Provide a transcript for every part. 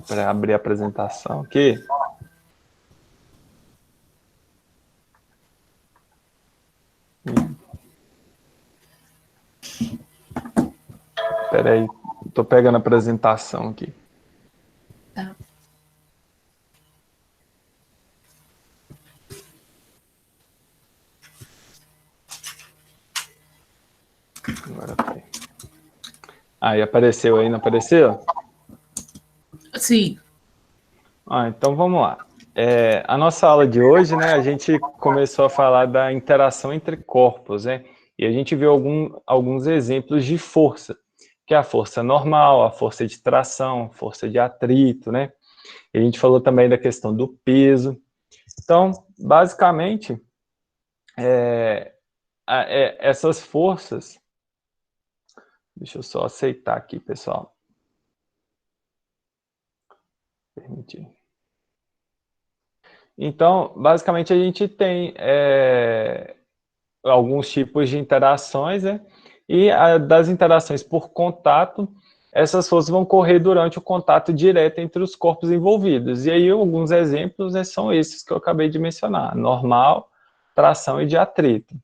para abrir a apresentação aqui. Espera aí, estou pegando a apresentação aqui. Tá. Agora foi. Aí apareceu aí, não apareceu? Sim. Então vamos lá. A nossa aula de hoje, né, a gente começou a falar da interação entre corpos, né? E a gente viu alguns exemplos de força, que é a força normal, a força de tração, força de atrito, né? E a gente falou também da questão do peso. Então, basicamente, essas forças... Deixa eu só aceitar aqui, pessoal. Permitir. Então, basicamente, a gente tem alguns tipos de interações, né? E das interações por contato, essas forças vão correr durante o contato direto entre os corpos envolvidos. E aí, alguns exemplos, né, são esses que eu acabei de mencionar: normal, tração e de atrito.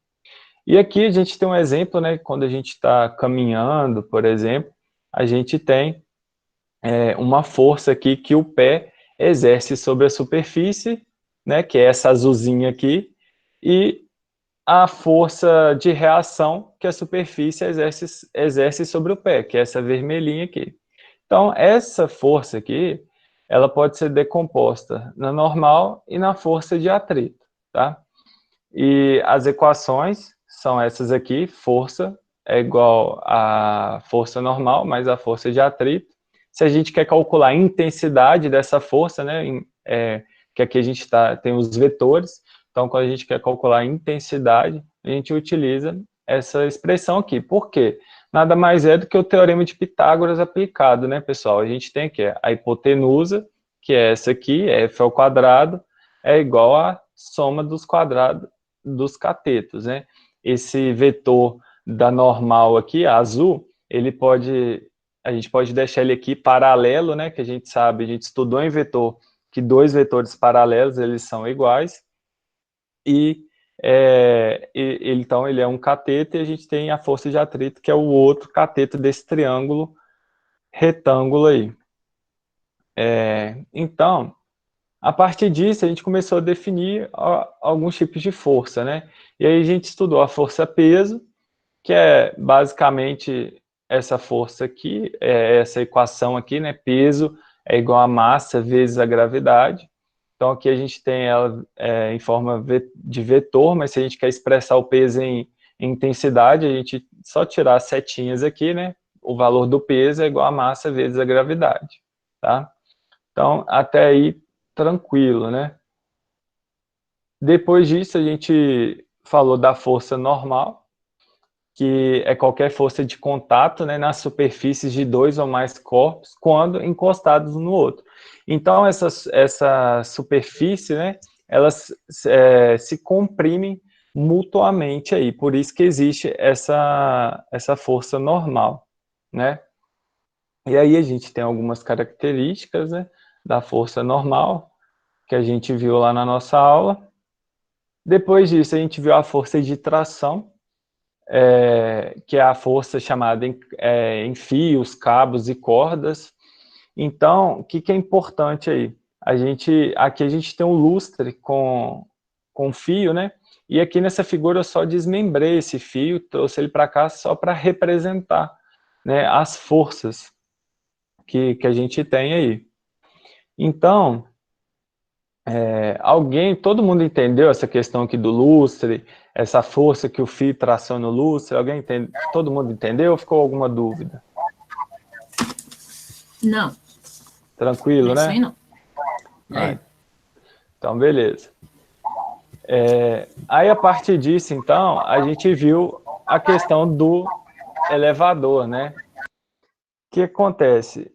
E aqui a gente tem um exemplo, né, quando a gente está caminhando, por exemplo, a gente tem uma força aqui que o pé exerce sobre a superfície, né, que é essa azulzinha aqui, e a força de reação que a superfície exerce sobre o pé, que é essa vermelhinha aqui. Então, essa força aqui, ela pode ser decomposta na normal e na força de atrito, tá? E as equações são essas aqui: força é igual a força normal mais a força de atrito. Se a gente quer calcular a intensidade dessa força, né, que aqui a gente tem os vetores, então quando a gente quer calcular a intensidade, a gente utiliza essa expressão aqui. Por quê? Nada mais é do que o teorema de Pitágoras aplicado, né, pessoal? A gente tem aqui a hipotenusa, que é essa aqui, F ao quadrado, é igual à soma dos quadrados dos catetos, né? Esse vetor da normal aqui, azul, a gente pode deixar ele aqui paralelo, né? Que a gente sabe, a gente estudou em vetor que dois vetores paralelos, eles são iguais, então ele é um cateto, e a gente tem a força de atrito, que é o outro cateto desse triângulo retângulo aí. Então, a partir disso, a gente começou a definir alguns tipos de força, né? E aí a gente estudou a força-peso, que é basicamente essa força aqui, essa equação aqui, né? Peso é igual a massa vezes a gravidade. Então aqui a gente tem ela em forma de vetor, mas se a gente quer expressar o peso em intensidade, a gente só tirar as setinhas aqui, né? O valor do peso é igual a massa vezes a gravidade, tá? Então, até aí, tranquilo, né? Depois disso, a gente falou da força normal, que é qualquer força de contato, né, nas superfícies de dois ou mais corpos, quando encostados um no outro. Então, essa superfície, né, elas se comprimem mutuamente aí, por isso que existe essa força normal, né? E aí a gente tem algumas características, né, da força normal, que a gente viu lá na nossa aula. Depois disso, a gente viu a força de tração, que é a força chamada em fios, cabos e cordas. Então, o que é importante aí? Aqui a gente tem um lustre com fio, né? E aqui nessa figura eu só desmembrei esse fio, trouxe ele para cá só para representar, né, as forças que a gente tem aí. Então, todo mundo entendeu essa questão aqui do lustre, essa força que o fio traciona o lustre? Alguém entende? Todo mundo entendeu ou ficou alguma dúvida? Não. Tranquilo, É isso aí, né? não. Então, beleza. Aí, a partir disso, então, a gente viu a questão do elevador, né? O que acontece?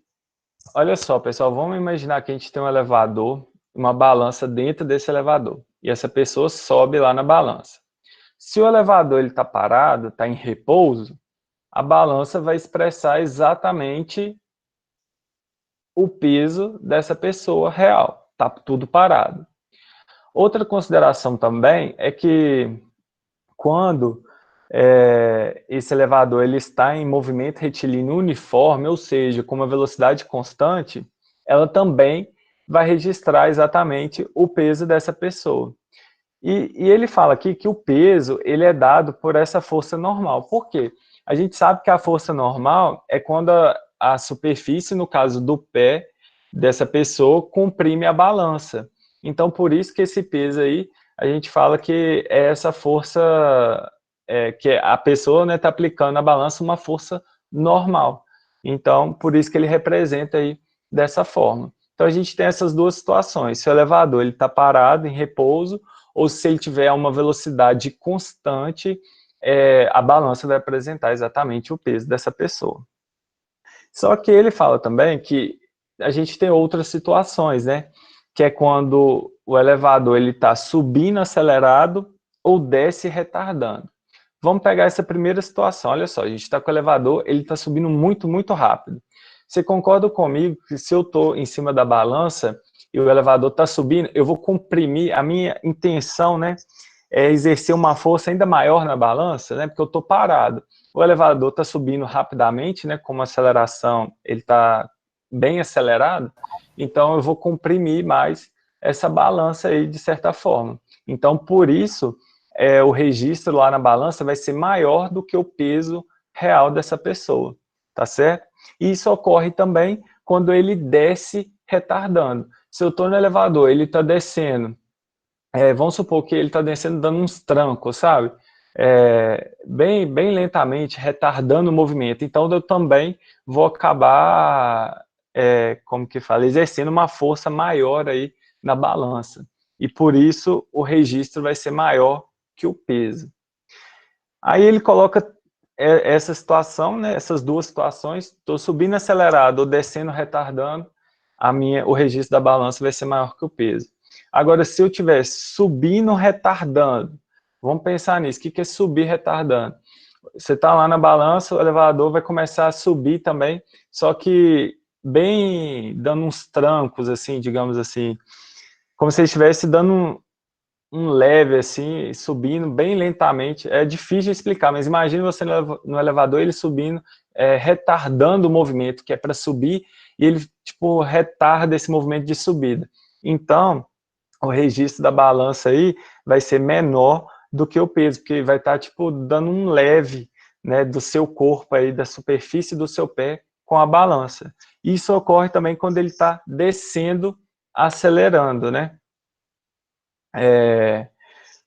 Olha só, pessoal, vamos imaginar que a gente tem um elevador, uma balança dentro desse elevador, e essa pessoa sobe lá na balança. Se o elevador está parado, está em repouso, a balança vai expressar exatamente o peso dessa pessoa real, tá tudo parado. Outra consideração também é que quando esse elevador ele está em movimento retilíneo uniforme, ou seja, com uma velocidade constante, ela também vai registrar exatamente o peso dessa pessoa. E ele fala aqui que o peso ele é dado por essa força normal. Por quê? A gente sabe que a força normal é quando a superfície, no caso do pé dessa pessoa, comprime a balança. Então, por isso que esse peso aí, a gente fala que é essa força, que a pessoa está aplicando a balança uma força normal. Então, por isso que ele representa aí dessa forma. Então, a gente tem essas duas situações. Se o elevador está parado, em repouso, ou se ele tiver uma velocidade constante, a balança vai apresentar exatamente o peso dessa pessoa. Só que ele fala também que a gente tem outras situações, né? Que é quando o elevador está subindo acelerado ou desce retardando. Vamos pegar essa primeira situação. Olha só, a gente está com o elevador, ele está subindo muito, muito rápido. Você concorda comigo que se eu estou em cima da balança e o elevador está subindo, eu vou comprimir, a minha intenção, né, é exercer uma força ainda maior na balança, né, porque eu estou parado. O elevador está subindo rapidamente, né, com uma aceleração, ele está bem acelerado, então eu vou comprimir mais essa balança aí, de certa forma. Então, por isso, o registro lá na balança vai ser maior do que o peso real dessa pessoa, tá certo? E isso ocorre também quando ele desce retardando. Se eu estou no elevador, ele está descendo, vamos supor que ele está descendo dando uns trancos, sabe? Bem lentamente, retardando o movimento. Então, eu também vou acabar, como que fala, exercendo uma força maior aí na balança. E por isso, o registro vai ser maior que o peso. Aí ele coloca essa situação, né, essas duas situações, estou subindo acelerado ou descendo retardando, o registro da balança vai ser maior que o peso. Agora, se eu estiver subindo retardando, vamos pensar nisso, o que é subir retardando? Você está lá na balança, o elevador vai começar a subir também, só que bem dando uns trancos, assim, digamos assim, como se ele estivesse dando um leve, assim, subindo bem lentamente. É difícil de explicar, mas imagine você no elevador, ele subindo, retardando o movimento, que é para subir, e ele, tipo, retarda esse movimento de subida. Então, o registro da balança aí vai ser menor do que o peso, porque vai estar, tipo, dando um leve, né, do seu corpo aí, da superfície do seu pé com a balança. Isso ocorre também quando ele está descendo, acelerando, né?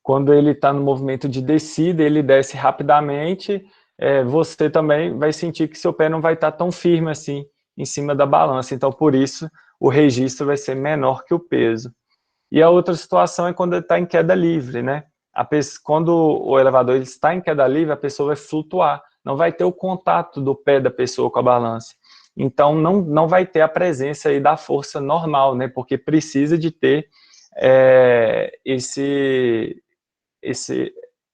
Quando ele está no movimento de descida, ele desce rapidamente, você também vai sentir que seu pé não vai estar tão firme assim em cima da balança. Então, por isso, o registro vai ser menor que o peso. E a outra situação é quando ele está em queda livre, né? Quando o elevador ele está em queda livre, a pessoa vai flutuar, não vai ter o contato do pé da pessoa com a balança. Então, não vai ter a presença aí da força normal, né? Porque precisa de ter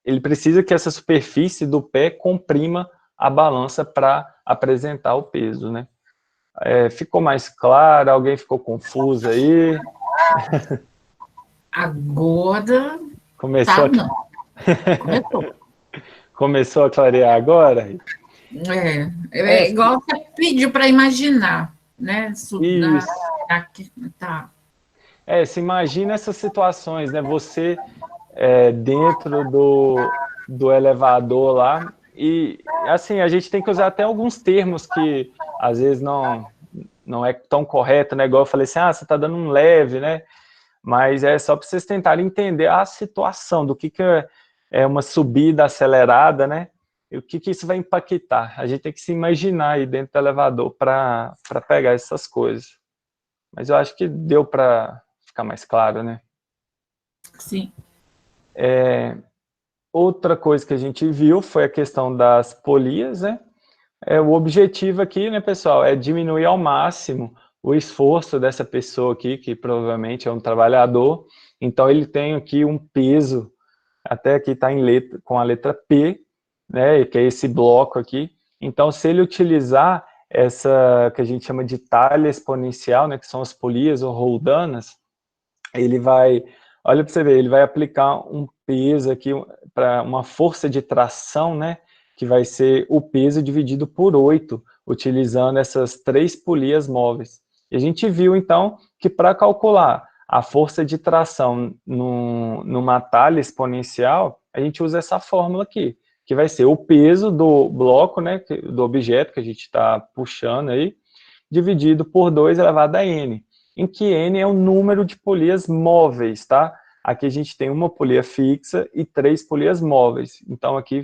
ele precisa que essa superfície do pé comprima a balança para apresentar o peso, né? Ficou mais claro? Alguém ficou confuso aí? Agora Começou tá, a... não. Começou. Começou a clarear agora? É igual você pediu para imaginar, né? Isso. Tá. Se imagina essas situações, né? Você dentro do elevador lá, e assim, a gente tem que usar até alguns termos que às vezes não é tão correto, né? Igual eu falei assim, você tá dando um leve, né? Mas é só para vocês tentarem entender a situação do que é uma subida acelerada, né? E o que isso vai impactar. A gente tem que se imaginar aí dentro do elevador para pegar essas coisas. Mas eu acho que deu para ficar mais claro, né? Sim. Outra coisa que a gente viu foi a questão das polias, né? O objetivo aqui, né, pessoal, é diminuir ao máximo o esforço dessa pessoa aqui, que provavelmente é um trabalhador. Então, ele tem aqui um peso, até aqui está com a letra P, né, que é esse bloco aqui. Então, se ele utilizar essa que a gente chama de talha exponencial, né, que são as polias ou roldanas, ele vai, olha para você ver, ele vai aplicar um peso aqui para uma força de tração, né, que vai ser o peso dividido por 8, utilizando essas 3 polias móveis. E a gente viu, então, que para calcular a força de tração numa talha exponencial, a gente usa essa fórmula aqui, que vai ser o peso do bloco, né, do objeto que a gente está puxando aí, dividido por 2 elevado a n, em que n é o número de polias móveis, tá? Aqui a gente tem uma polia fixa e 3 polias móveis. Então aqui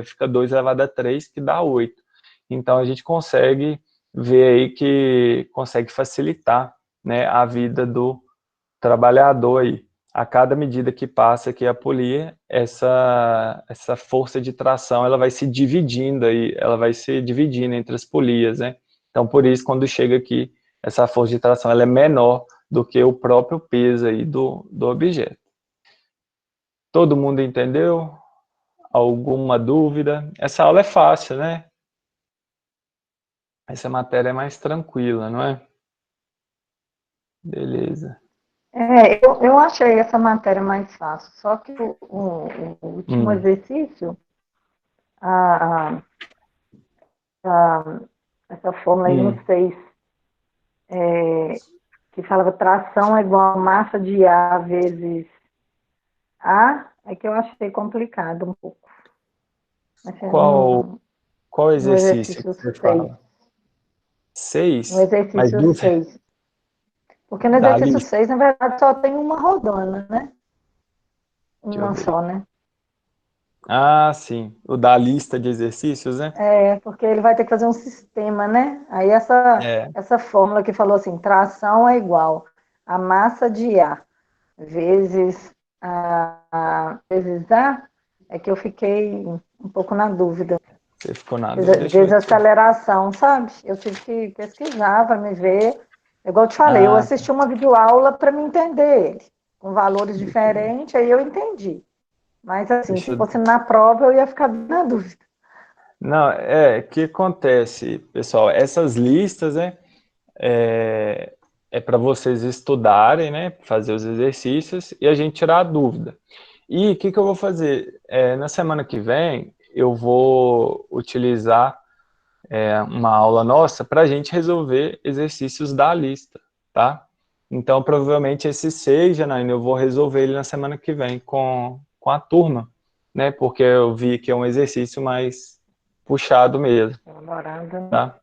fica 2 elevado a 3, que dá 8. Então a gente consegue ver aí que consegue facilitar, né, a vida do trabalhador aí. A cada medida que passa aqui a polia, essa força de tração ela vai se dividindo aí, ela vai se dividindo entre as polias, né? Então por isso quando chega aqui, essa força de tração ela é menor do que o próprio peso aí do objeto. Todo mundo entendeu? Alguma dúvida? Essa aula é fácil, né? Essa matéria é mais tranquila, não é? Beleza. Eu achei essa matéria mais fácil, só que o último exercício, a, essa fórmula aí no 6, que falava tração é igual a massa de A vezes A, é que eu achei complicado um pouco. Qual exercício que você 6. fala? 6? No exercício 6. Porque no exercício 6, na verdade, só tem uma rodona, né? Uma só, né? Ah, sim. O da lista de exercícios, né? Porque ele vai ter que fazer um sistema, né? Aí essa fórmula que falou assim, tração é igual a massa de A vezes vezes A, é que eu fiquei um pouco na dúvida. Você ficou na dúvida? Desaceleração, sabe? Eu tive que pesquisar para me ver. Igual eu te falei, eu assisti uma videoaula para me entender ele, com valores diferentes, aí eu entendi. Mas assim, se fosse na prova, eu ia ficar na dúvida. Não, o que acontece, pessoal? Essas listas, né, é para vocês estudarem, né, fazer os exercícios e a gente tirar a dúvida. E o que eu vou fazer? Na semana que vem, eu vou utilizar uma aula nossa para a gente resolver exercícios da lista, tá? Então, provavelmente esse 6, Janaína, eu vou resolver ele na semana que vem com a turma, né? Porque eu vi que é um exercício mais puxado mesmo, tá?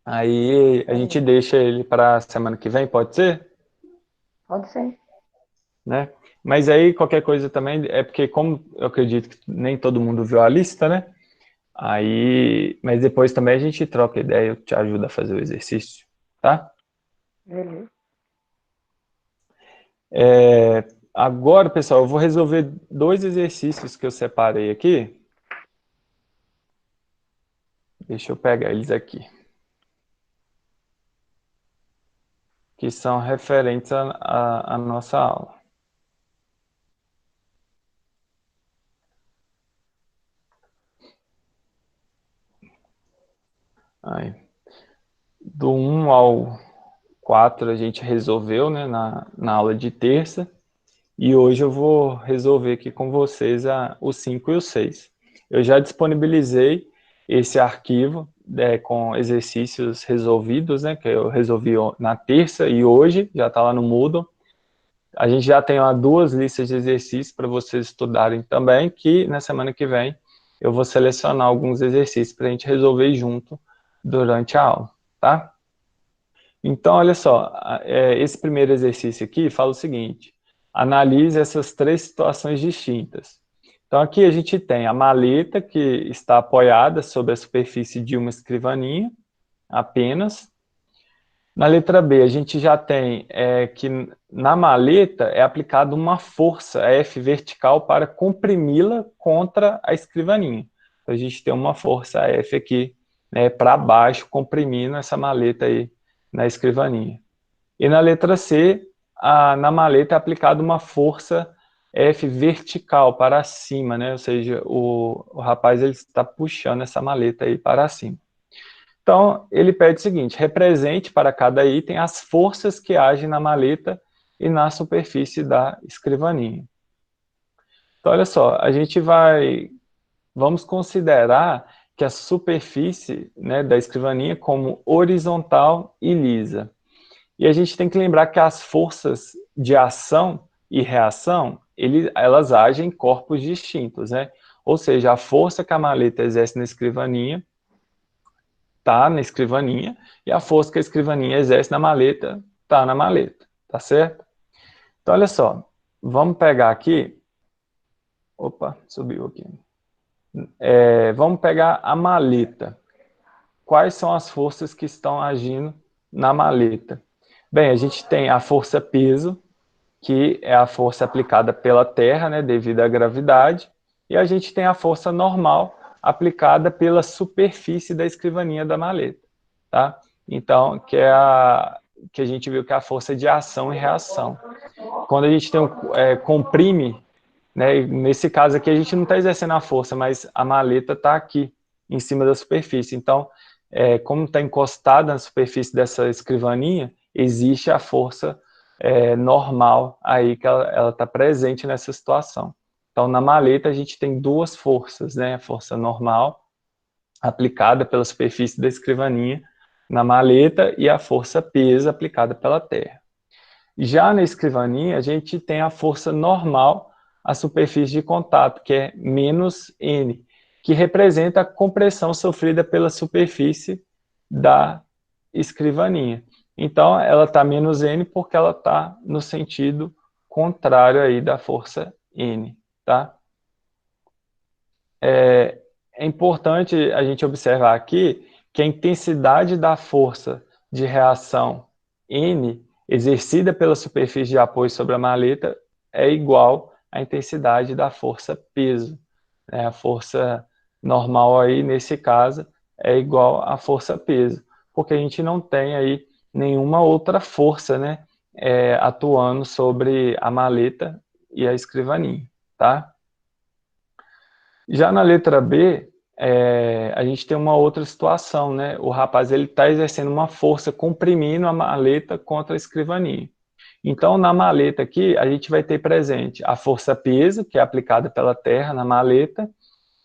Aí a gente deixa ele para a semana que vem, pode ser? Pode ser. Né? Mas aí qualquer coisa também, porque como eu acredito que nem todo mundo viu a lista, né? Aí, mas depois também a gente troca ideia, eu te ajudo a fazer o exercício, tá? Beleza. Agora, pessoal, eu vou resolver 2 exercícios que eu separei aqui. Deixa eu pegar eles aqui. Que são referentes à nossa aula. Aí. Do 1 ao 4 a gente resolveu, né, na aula de terça. E hoje eu vou resolver aqui com vocês o 5 e o 6. Eu já disponibilizei esse arquivo com exercícios resolvidos, né, que eu resolvi na terça e hoje, já está lá no Moodle. A gente já tem lá 2 listas de exercícios para vocês estudarem também, que na semana que vem eu vou selecionar alguns exercícios para a gente resolver junto durante a aula, tá? Então, olha só, esse primeiro exercício aqui fala o seguinte: analise essas 3 situações distintas. Então, aqui a gente tem a maleta que está apoiada sobre a superfície de uma escrivaninha, apenas. Na letra B, a gente já tem que na maleta é aplicada uma força F vertical para comprimi-la contra a escrivaninha. Então, a gente tem uma força F aqui, né, para baixo, comprimindo essa maleta aí na escrivaninha. E na letra C, na maleta é aplicada uma força F vertical para cima, né? Ou seja, o rapaz ele está puxando essa maleta aí para cima. Então, ele pede o seguinte: represente para cada item as forças que agem na maleta e na superfície da escrivaninha. Então, olha só, vamos considerar que a superfície, né, da escrivaninha como horizontal e lisa. E a gente tem que lembrar que as forças de ação e reação, elas agem em corpos distintos, né? Ou seja, a força que a maleta exerce na escrivaninha está na escrivaninha, e a força que a escrivaninha exerce na maleta está na maleta, tá certo? Então, olha só, vamos pegar aqui, opa, subiu aqui. Vamos pegar a maleta. Quais são as forças que estão agindo na maleta? Bem, a gente tem a força peso, que é a força aplicada pela Terra, né, devido à gravidade, e a gente tem a força normal aplicada pela superfície da escrivaninha da maleta, tá? Então, que a gente viu que é a força de ação e reação. Quando a gente comprime, né, nesse caso aqui a gente não está exercendo a força, mas a maleta está aqui, em cima da superfície. Então, como está encostada na superfície dessa escrivaninha, existe a força normal aí que ela está presente nessa situação. Então, na maleta a gente tem duas forças, né? A força normal, aplicada pela superfície da escrivaninha na maleta, e a força peso aplicada pela terra. Já na escrivaninha, a gente tem a força normal à superfície de contato, que é menos N, que representa a compressão sofrida pela superfície da escrivaninha. Então, ela está menos N porque ela está no sentido contrário aí da força N, tá? É importante a gente observar aqui que a intensidade da força de reação N exercida pela superfície de apoio sobre a maleta é igual à intensidade da força peso. A força normal aí, nesse caso, é igual à força peso, porque a gente não tem aí nenhuma outra força, né, atuando sobre a maleta e a escrivaninha, tá? Já na letra B, a gente tem uma outra situação, né? O rapaz ele está exercendo uma força comprimindo a maleta contra a escrivaninha. Então, na maleta aqui, a gente vai ter presente a força peso, que é aplicada pela terra na maleta,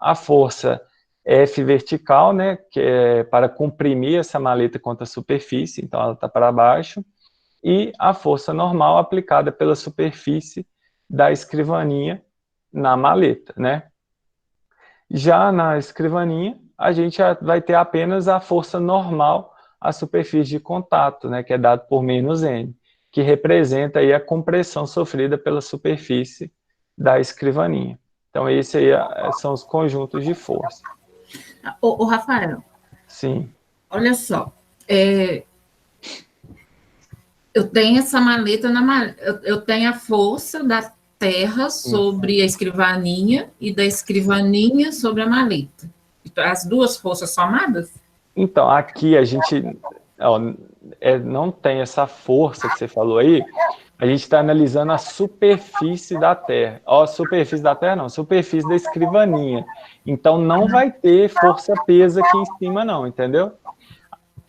a força F vertical, né, que é para comprimir essa maleta contra a superfície, então ela está para baixo, e a força normal aplicada pela superfície da escrivaninha na maleta, né? Já na escrivaninha, a gente vai ter apenas a força normal à superfície de contato, né, que é dado por menos N, que representa aí a compressão sofrida pela superfície da escrivaninha. Então, esses aí são os conjuntos de força. O Rafael. Sim. Olha só, eu tenho essa maleta eu tenho a força da terra sobre a escrivaninha e da escrivaninha sobre a maleta. As duas forças somadas? Então, aqui a gente não tem essa força que você falou aí. A gente está analisando a superfície da terra. Ó, superfície da terra não, superfície da escrivaninha. Então, não vai ter força-peso aqui em cima não, entendeu?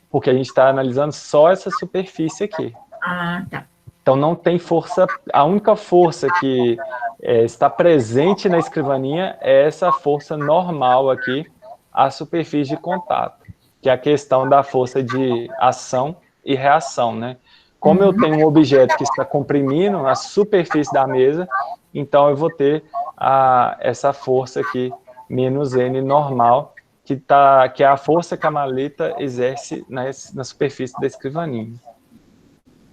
Porque a gente está analisando só essa superfície aqui. Ah, tá. Então, não tem força. A única força que está presente na escrivaninha é essa força normal aqui, a superfície de contato, que é a questão da força de ação e reação, né? Como eu tenho um objeto que está comprimindo a superfície da mesa, então eu vou ter essa força aqui, menos N normal, que é a força que a maleta exerce na superfície da escrivaninha.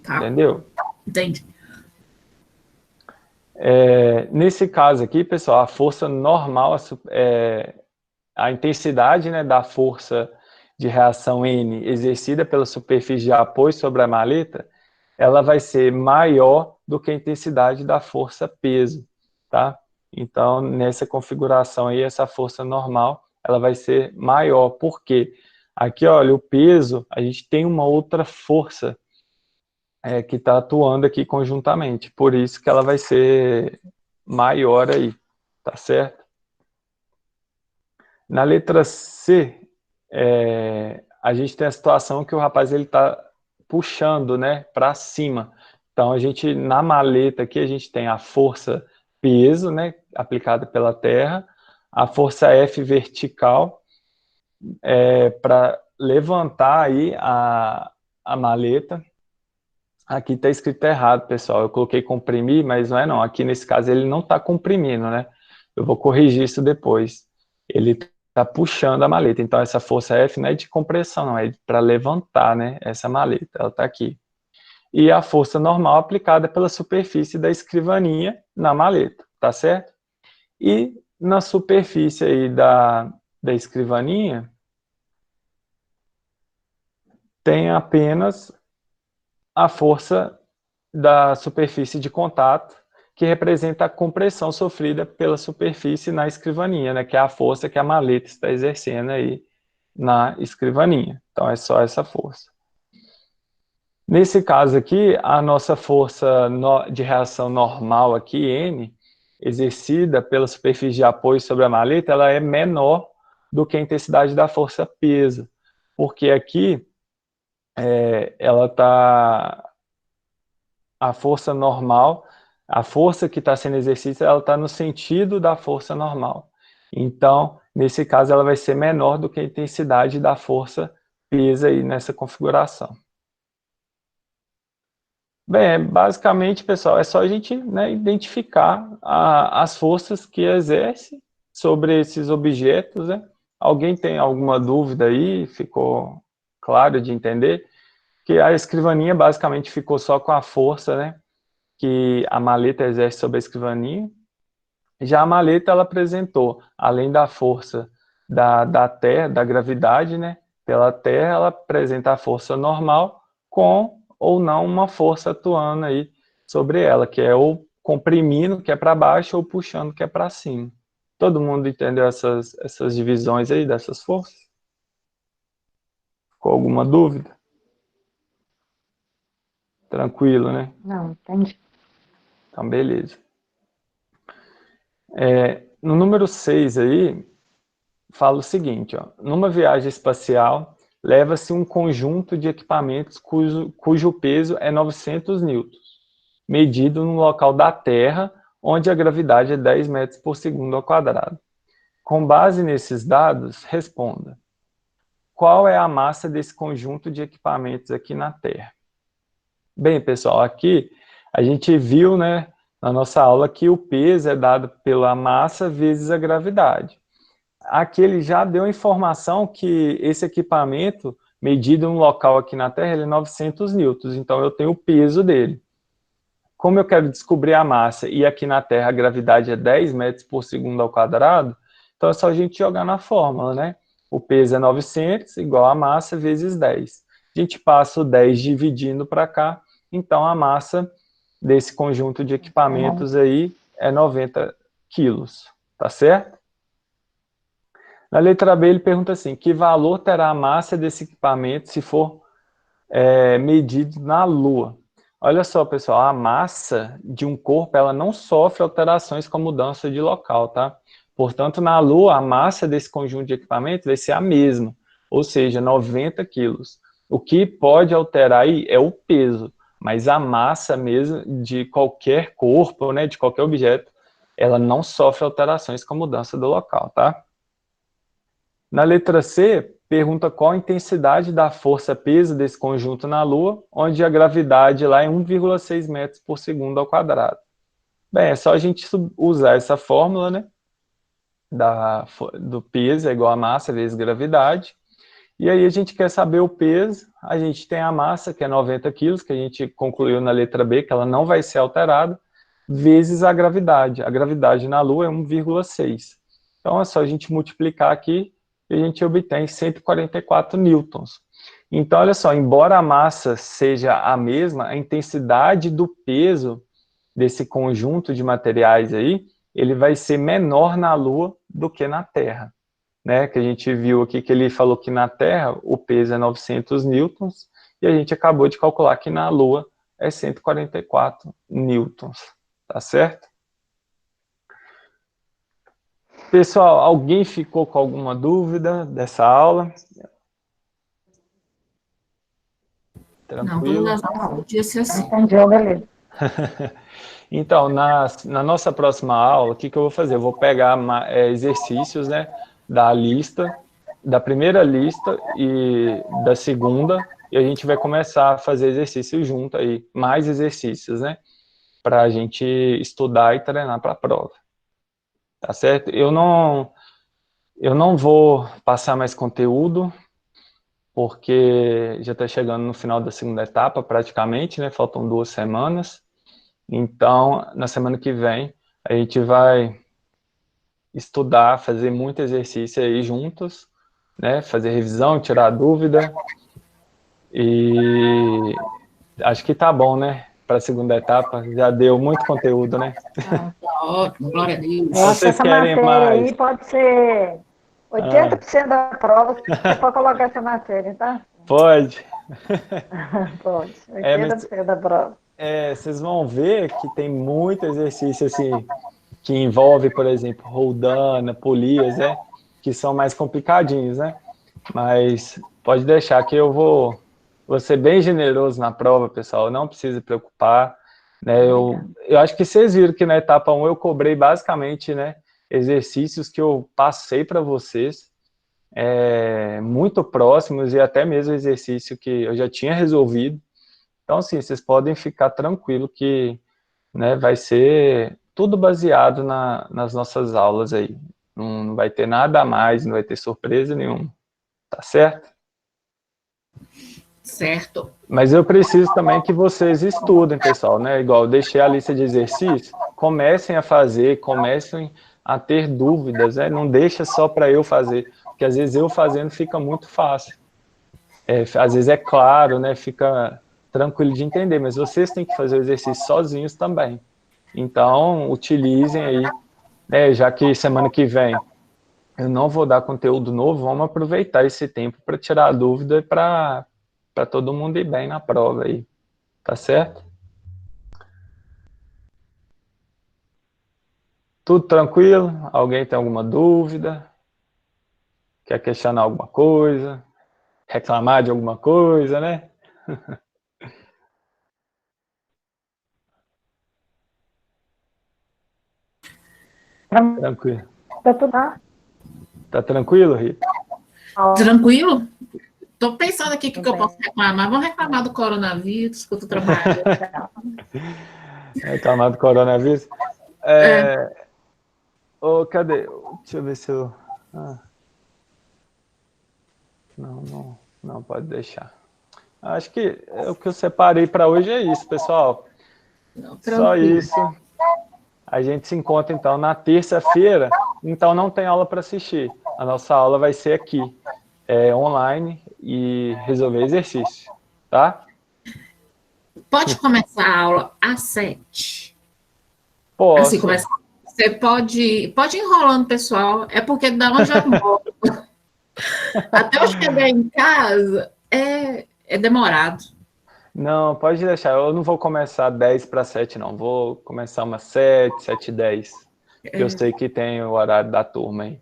Tá. Entendeu? Entendi. Nesse caso aqui, pessoal, a força normal, a intensidade, né, da força de reação N exercida pela superfície de apoio sobre a maleta, ela vai ser maior do que a intensidade da força peso, tá? Então, nessa configuração aí, essa força normal, ela vai ser maior. Por quê? Aqui, olha, o peso, a gente tem uma outra força que está atuando aqui conjuntamente. Por isso que ela vai ser maior aí, tá certo? Na letra C, a gente tem a situação que o rapaz ele está puxando, né, para cima. Então, a gente, na maleta aqui, a gente tem a força peso, né, aplicada pela terra, a força F vertical, para levantar aí a maleta. Aqui está escrito errado, pessoal. Eu coloquei comprimir, mas não é não. Aqui, nesse caso, ele não está comprimindo, né? Eu vou corrigir isso depois. Ele está puxando a maleta. Então, essa força F não é de compressão, não. É para levantar, né? Essa maleta. Ela está aqui. E a força normal aplicada pela superfície da escrivaninha na maleta, tá certo? E na superfície aí da escrivaninha, tem apenas a força da superfície de contato, que representa a compressão sofrida pela superfície na escrivaninha, né, que é a força que a maleta está exercendo aí na escrivaninha. Então, é só essa força. Nesse caso aqui, a nossa força de reação normal aqui, N, exercida pela superfície de apoio sobre a maleta, ela é menor do que a intensidade da força peso, porque aqui ela está... A força normal, a força que está sendo exercida, ela está no sentido da força normal. Então, nesse caso, ela vai ser menor do que a intensidade da força peso aí nessa configuração. Bem, basicamente, pessoal, é só a gente, né, identificar as forças que exerce sobre esses objetos, né? Alguém tem alguma dúvida aí? Ficou claro de entender? Que a escrivaninha basicamente ficou só com a força, né, que a maleta exerce sobre a escrivaninha. Já a maleta, ela apresentou, além da força da Terra, da gravidade, né, pela Terra, ela apresenta a força normal com ou não uma força atuando aí sobre ela, que é ou comprimindo, que é para baixo, ou puxando, que é para cima. Todo mundo entendeu essas divisões aí dessas forças? Ficou alguma dúvida? Tranquilo, né? Não, entendi. Então, beleza. No número 6 aí, fala o seguinte, ó, numa viagem espacial, leva-se um conjunto de equipamentos cujo peso é 900 newtons, medido no local da Terra, onde a gravidade é 10 metros por segundo ao quadrado. Com base nesses dados, responda: qual é a massa desse conjunto de equipamentos aqui na Terra? Bem, pessoal, aqui a gente viu, né, na nossa aula que o peso é dado pela massa vezes a gravidade. Aqui ele já deu a informação que esse equipamento, medido no local aqui na Terra, ele é 900 newtons, então eu tenho o peso dele. Como eu quero descobrir a massa e aqui na Terra a gravidade é 10 metros por segundo ao quadrado, então é só a gente jogar na fórmula, né? O peso é 900 igual a massa vezes 10. A gente passa o 10 dividindo para cá, então a massa desse conjunto de equipamentos aí é 90 quilos, tá certo? Na letra B ele pergunta assim, que valor terá a massa desse equipamento se for medido na Lua? Olha só, pessoal, a massa de um corpo, ela não sofre alterações com mudança de local, tá? Portanto, na Lua, a massa desse conjunto de equipamentos vai ser a mesma, ou seja, 90 quilos. O que pode alterar aí é o peso, mas a massa mesmo de qualquer corpo, né, de qualquer objeto, ela não sofre alterações com mudança do local, tá? Na letra C, pergunta qual a intensidade da força-peso desse conjunto na Lua, onde a gravidade lá é 1,6 metros por segundo ao quadrado. Bem, é só a gente usar essa fórmula, né? Do peso é igual a massa vezes gravidade. E aí a gente quer saber o peso, a gente tem a massa, que é 90 quilos, que a gente concluiu na letra B, que ela não vai ser alterada, vezes a gravidade. A gravidade na Lua é 1,6. Então é só a gente multiplicar aqui, e a gente obtém 144 newtons. Então, olha só, embora a massa seja a mesma, a intensidade do peso desse conjunto de materiais aí, ele vai ser menor na Lua do que na Terra. Né? Que a gente viu aqui que ele falou que na Terra o peso é 900 newtons, e a gente acabou de calcular que na Lua é 144 newtons. Tá certo? Pessoal, alguém ficou com alguma dúvida dessa aula? Tranquilo? Não, todas as aulas podia ser assim. Entendi, beleza. Então, na nossa próxima aula, o que eu vou fazer? Eu vou pegar exercícios, né, da lista, da primeira lista e da segunda, e a gente vai começar a fazer exercícios junto aí, mais exercícios, né, para a gente estudar e treinar para a prova. Tá certo? Eu não vou passar mais conteúdo, porque já está chegando no final da segunda etapa, praticamente, né, faltam 2 semanas. Então, na semana que vem, a gente vai estudar, fazer muito exercício aí juntos, né? Fazer revisão, tirar dúvida. E acho que tá bom, né? Para a segunda etapa, já deu muito conteúdo, né? Tá ótimo, glória a Deus. Eu acho que Vocês essa querem matéria mais? aí pode ser 80% da prova, você pode colocar essa matéria, tá? Pode. Pode, Mas 80% da prova. vocês vão ver que tem muito exercício assim, que envolve, por exemplo, roldana, polias, né? Que são mais complicadinhos, né? Mas pode deixar que eu vou ser bem generoso na prova, pessoal. Não precisa se preocupar. Né? Eu acho que vocês viram que na etapa 1 eu cobrei basicamente, né, exercícios que eu passei para vocês, muito próximos, e até mesmo exercício que eu já tinha resolvido. Então, assim, vocês podem ficar tranquilo que, né, vai ser tudo baseado nas nossas aulas aí. Não vai ter nada a mais, não vai ter surpresa nenhuma. Tá certo? Certo. Mas eu preciso também que vocês estudem, pessoal, né? Igual eu deixei a lista de exercícios, comecem a fazer, comecem a ter dúvidas, né? Não deixa só para eu fazer, porque às vezes eu fazendo fica muito fácil. Às vezes é claro, né? Fica tranquilo de entender, mas vocês têm que fazer o exercício sozinhos também. Então, utilizem aí, né? Já que semana que vem eu não vou dar conteúdo novo, vamos aproveitar esse tempo para tirar a dúvida e para todo mundo ir bem na prova aí. Tá certo? Tudo tranquilo? Alguém tem alguma dúvida? Quer questionar alguma coisa? Reclamar de alguma coisa, né? Tranquilo. Tá tudo lá? Tá tranquilo, Rita? Tranquilo? Estou pensando aqui o que eu posso reclamar. Vamos reclamar do coronavírus, que eu estou trabalhando. Reclamar do coronavírus? Cadê? Deixa eu ver se eu... Não, pode deixar. Acho que o que eu separei para hoje é isso, pessoal. Só isso. A gente se encontra, então, na terça-feira. Então, não tem aula para assistir. A nossa aula vai ser aqui, online, e resolver exercício, tá? Pode começar a aula às 7. Posso. Assim, você pode ir enrolando, pessoal. É porque da onde eu moro, até eu chegar em casa, é demorado. Não, pode deixar. Eu não vou começar 10 para 7, não. Vou começar umas 7, 7h10. Porque eu sei que tem o horário da turma aí.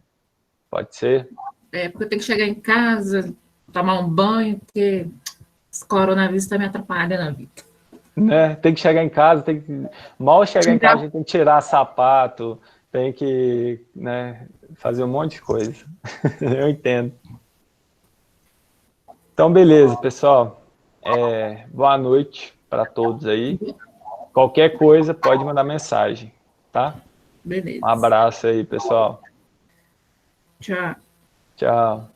Pode ser? Porque eu tenho que chegar em casa, tomar um banho, porque esse coronavírus está me atrapalhando na vida. Né? Tem que chegar em casa, mal chegar em casa, a gente tem que tirar sapato, tem que, né, fazer um monte de coisa. Eu entendo. Então, beleza, pessoal. Boa noite para todos aí. Qualquer coisa, pode mandar mensagem, tá? Beleza. Um abraço aí, pessoal. Tchau. Tchau.